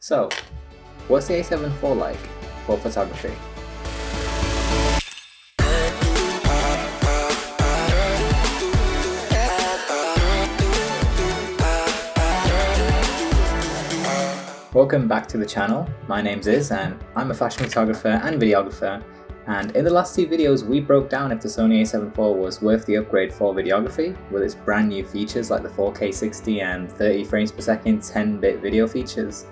So, what's the A7 IV like for photography? Welcome back to the channel. My name's Iz and I'm a fashion photographer and videographer, and in the last two videos we broke down if the Sony A7 IV was worth the upgrade for videography with its brand new features like the 4K 60 and 30 frames per second 10-bit video features.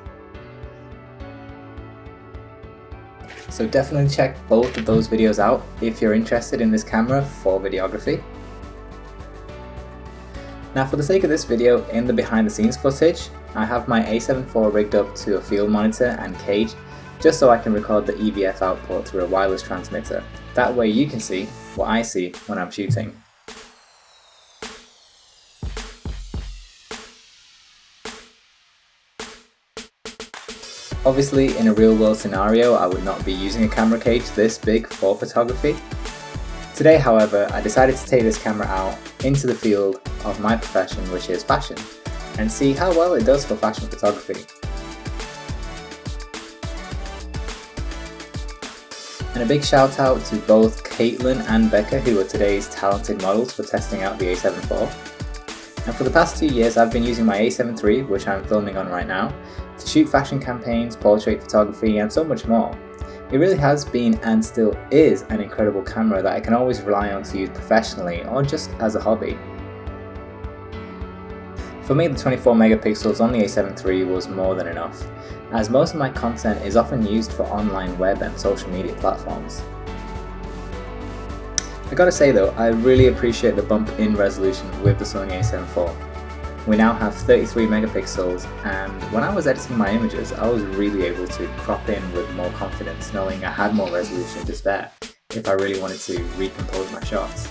So definitely check both of those videos out if you're interested in this camera for videography. Now for the sake of this video, in the behind the scenes footage, I have my A7 IV rigged up to a field monitor and cage just so I can record the EVF output through a wireless transmitter. That way you can see what I see when I'm shooting. Obviously in a real world scenario I would not be using a camera cage this big for photography. Today however I decided to take this camera out into the field of my profession, which is fashion, and see how well it does for fashion photography. And a big shout out to both Caitlin and Becca, who are today's talented models, for testing out the A7 IV. And for the past 2 years I've been using my A7Iv, which I'm filming on right now, to shoot fashion campaigns, portrait photography and so much more. It really has been and still is an incredible camera that I can always rely on to use professionally or just as a hobby. For me, the 24 megapixels on the A7Iv was more than enough, as most of my content is often used for online web and social media platforms. I gotta say though, I really appreciate the bump in resolution with the Sony A7 IV. We now have 33 megapixels, and when I was editing my images I was really able to crop in with more confidence, knowing I had more resolution to spare if I really wanted to recompose my shots.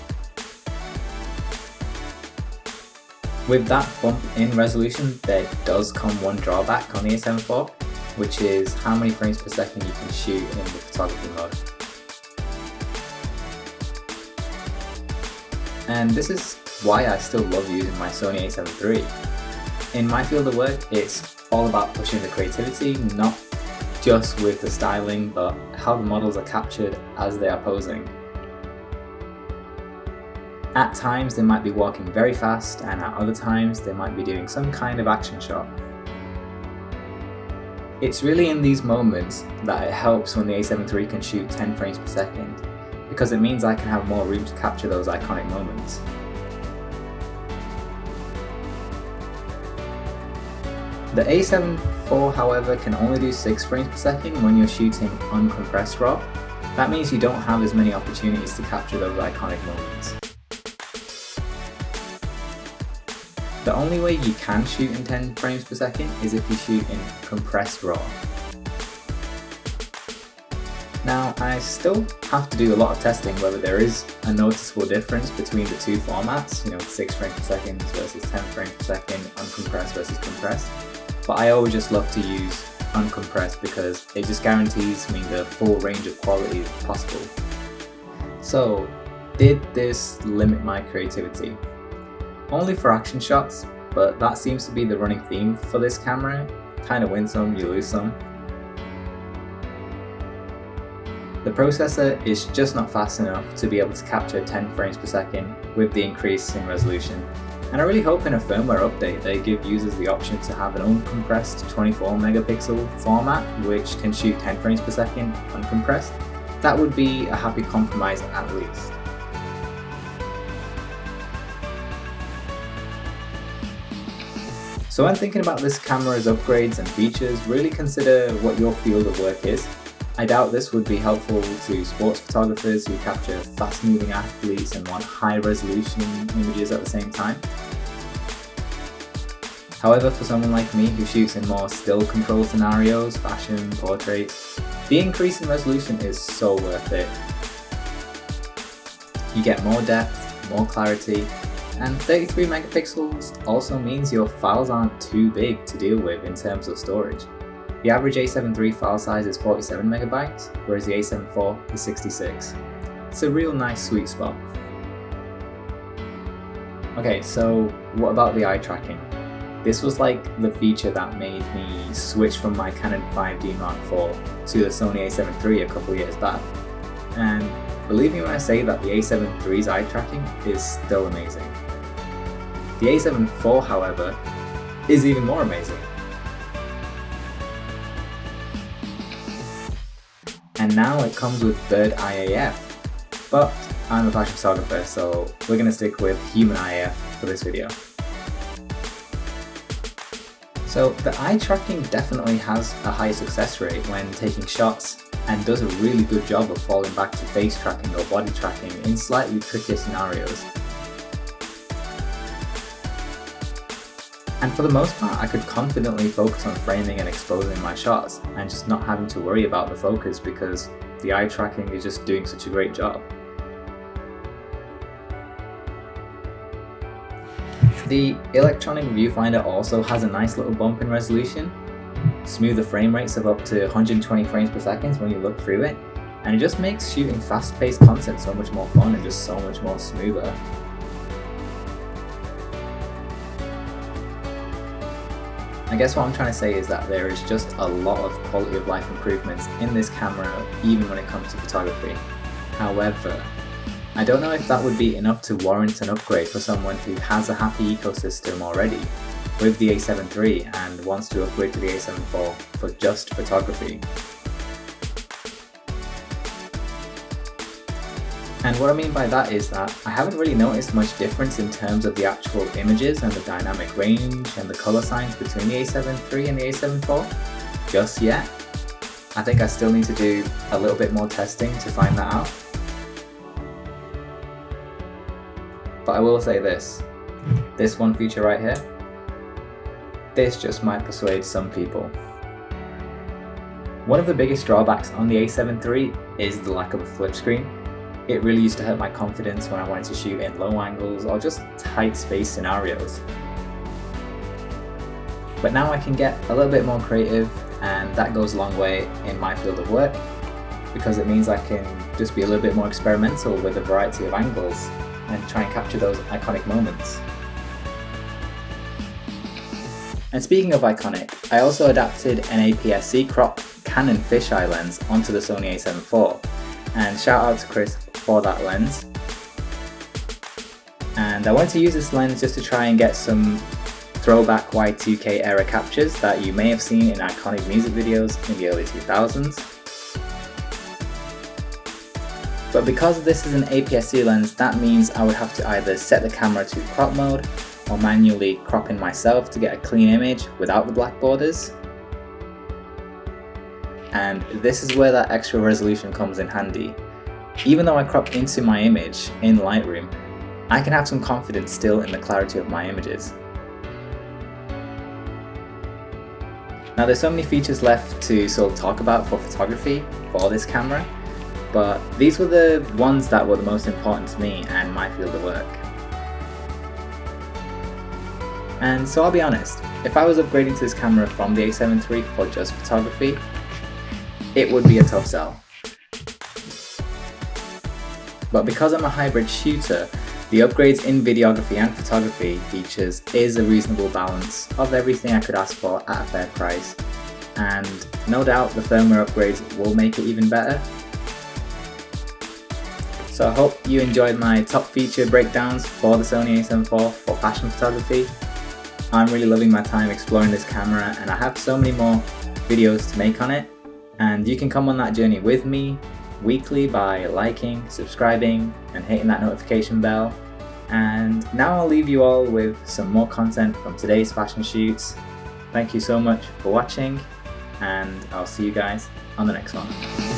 With that bump in resolution, there does come one drawback on the A7 IV, which is how many frames per second you can shoot in the photography mode. And this is why I still love using my Sony A7 III. In my field of work, it's all about pushing the creativity, not just with the styling, but how the models are captured as they are posing. At times they might be walking very fast, and at other times they might be doing some kind of action shot. It's really in these moments that it helps when the A7 III can shoot 10 frames per second, because it means I can have more room to capture those iconic moments. The A7 IV, however, can only do 6 frames per second when you're shooting uncompressed RAW. That means you don't have as many opportunities to capture those iconic moments. The only way you can shoot in 10 frames per second is if you shoot in compressed RAW. Now, I still have to do a lot of testing whether there is a noticeable difference between the two formats, 6 frames per second versus 10 frames per second, uncompressed versus compressed. But I always just love to use uncompressed because it just guarantees me the full range of quality possible. So, did this limit my creativity? Only for action shots, but that seems to be the running theme for this camera. Kinda win some, you lose some. The processor is just not fast enough to be able to capture 10 frames per second with the increase in resolution. And I really hope in a firmware update they give users the option to have an uncompressed 24 megapixel format which can shoot 10 frames per second uncompressed. That would be a happy compromise at least. So when thinking about this camera's upgrades and features, really consider what your field of work is. I doubt this would be helpful to sports photographers who capture fast-moving athletes and want high-resolution images at the same time. However, for someone like me who shoots in more still control scenarios, fashion, portraits, the increase in resolution is so worth it. You get more depth, more clarity, and 33 megapixels also means your files aren't too big to deal with in terms of storage. The average A7 III file size is 47 megabytes, whereas the A7 IV is 66. It's a real nice sweet spot. Okay, so what about the eye tracking? This was like the feature that made me switch from my Canon 5D Mark IV to the Sony A7 III a couple years back. And believe me when I say that the A7 III's eye tracking is still amazing. The A7 IV, however, is even more amazing. And now it comes with third eye AF, but I'm a fashion photographer, so we're going to stick with human eye AF for this video. So the eye tracking definitely has a high success rate when taking shots and does a really good job of falling back to face tracking or body tracking in slightly trickier scenarios. And for the most part, I could confidently focus on framing and exposing my shots and just not having to worry about the focus because the eye tracking is just doing such a great job. The electronic viewfinder also has a nice little bump in resolution, smoother frame rates of up to 120 frames per second when you look through it, and it just makes shooting fast-paced content so much more fun and just so much more smoother. I guess what I'm trying to say is that there is just a lot of quality of life improvements in this camera even when it comes to photography. However, I don't know if that would be enough to warrant an upgrade for someone who has a happy ecosystem already with the A7 III and wants to upgrade to the A7 IV for just photography. And what I mean by that is that I haven't really noticed much difference in terms of the actual images and the dynamic range and the color signs between the A7 III and the A7 IV just yet. I think I still need to do a little bit more testing to find that out. But I will say this one feature right here, this just might persuade some people. One of the biggest drawbacks on the A7 III is the lack of a flip screen. It really used to hurt my confidence when I wanted to shoot in low angles or just tight space scenarios. But now I can get a little bit more creative, and that goes a long way in my field of work because it means I can just be a little bit more experimental with a variety of angles and try and capture those iconic moments. And speaking of iconic, I also adapted an APS-C crop Canon fisheye lens onto the Sony A7 IV, and shout out to Chris for that lens. And I wanted to use this lens just to try and get some throwback Y2K era captures that you may have seen in iconic music videos in the early 2000s. But because this is an APS-C lens, that means I would have to either set the camera to crop mode or manually crop in myself to get a clean image without the black borders. And this is where that extra resolution comes in handy. Even though I crop into my image in Lightroom, I can have some confidence still in the clarity of my images. Now there's so many features left to sort of talk about for photography for this camera, but these were the ones that were the most important to me and my field of work. And so I'll be honest, if I was upgrading to this camera from the A7 III for just photography, it would be a tough sell. But because I'm a hybrid shooter, the upgrades in videography and photography features is a reasonable balance of everything I could ask for at a fair price, and no doubt the firmware upgrades will make it even better. So I hope you enjoyed my top feature breakdowns for the Sony A7 IV for fashion photography. I'm really loving my time exploring this camera, and I have so many more videos to make on it, and you can come on that journey with me weekly by liking, subscribing, and hitting that notification bell. And now I'll leave you all with some more content from today's fashion shoots. Thank you so much for watching, and I'll see you guys on the next one.